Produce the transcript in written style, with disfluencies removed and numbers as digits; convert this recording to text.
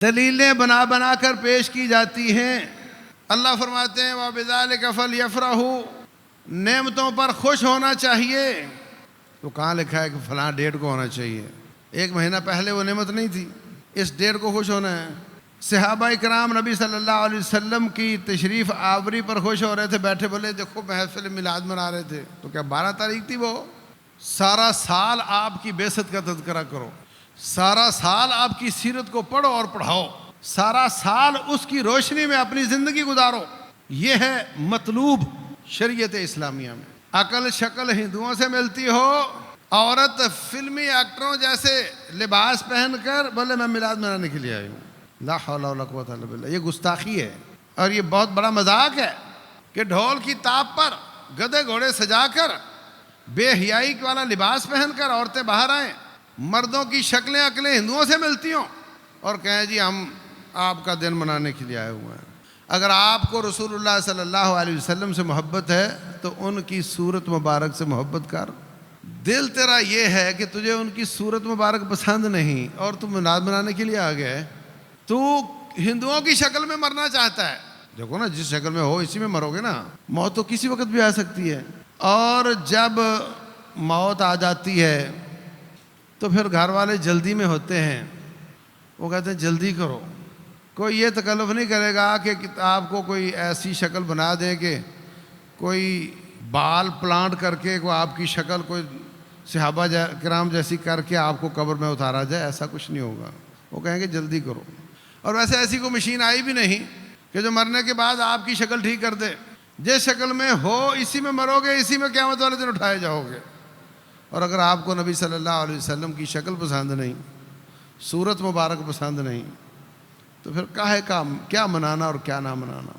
دلیلیں بنا بنا کر پیش کی جاتی ہیں۔ اللہ فرماتے ہیں وَبِذَلِكَ فَلْيَفْرَحُوا، نعمتوں پر خوش ہونا چاہیے۔ تو کہاں لکھا ہے کہ فلاں ڈیٹ کو ہونا چاہیے؟ ایک مہینہ پہلے وہ نعمت نہیں تھی، اس ڈیٹ کو خوش ہونا ہے۔ صحابہ کرام نبی صلی اللہ علیہ وسلم کی تشریف آوری پر خوش ہو رہے تھے، بیٹھے بولے دیکھو محفل میلاد منا رہے تھے، تو کیا 12 تاریخ تھی وہ؟ سارا سال آپ کی بعثت کا تذکرہ کرو، سارا سال آپ کی سیرت کو پڑھو اور پڑھاؤ، سارا سال اس کی روشنی میں اپنی زندگی گزارو۔ یہ ہے مطلوب شریعت اسلامیہ میں۔ عقل شکل ہندوؤں سے ملتی ہو، عورت فلمی ایکٹروں جیسے لباس پہن کر بولے میں میلاد منانے کے لیے آئی ہوں، لا حول ولا قوت الا باللہ، یہ گستاخی ہے اور یہ بہت بڑا مذاق ہے کہ ڈھول کی تاپ پر گدھے گھوڑے سجا کر بے حیائی والا لباس پہن کر عورتیں باہر آئیں، مردوں کی شکلیں عقلیں ہندوؤں سے ملتی ہوں اور کہیں جی ہم آپ کا دن منانے کے لیے آئے ہوئے ہیں۔ اگر آپ کو رسول اللہ صلی اللہ علیہ وسلم سے محبت ہے تو ان کی صورت مبارک سے محبت کر۔ دل تیرا یہ ہے کہ تجھے ان کی صورت مبارک پسند نہیں اور تم میلاد منانے کے لیے آ گئے، تو ہندوؤں کی شکل میں مرنا چاہتا ہے۔ دیکھو نا، جس شکل میں ہو اسی میں مرو گے نا، موت تو کسی وقت بھی آ سکتی ہے، اور جب موت آ جاتی ہے تو پھر گھر والے جلدی میں ہوتے ہیں، وہ کہتے ہیں جلدی کرو۔ کوئی یہ تکلف نہیں کرے گا کہ آپ کو کوئی ایسی شکل بنا دے کہ کوئی بال پلانٹ کر کے کوئی آپ کی شکل کوئی صحابہ کرام جیسی کر کے آپ کو قبر میں اتارا جائے، ایسا کچھ نہیں ہوگا۔ وہ کہیں گے جلدی کرو۔ اور ویسے ایسی کوئی مشین آئی بھی نہیں کہ جو مرنے کے بعد آپ کی شکل ٹھیک کر دے۔ جس شکل میں ہو اسی میں مرو گے، اسی میں قیامت والے دن اٹھائے جاؤ گے۔ اور اگر آپ کو نبی صلی اللہ علیہ وسلم کی شکل پسند نہیں، صورت مبارک پسند نہیں، تو پھر کیا منانا اور کیا نہ منانا۔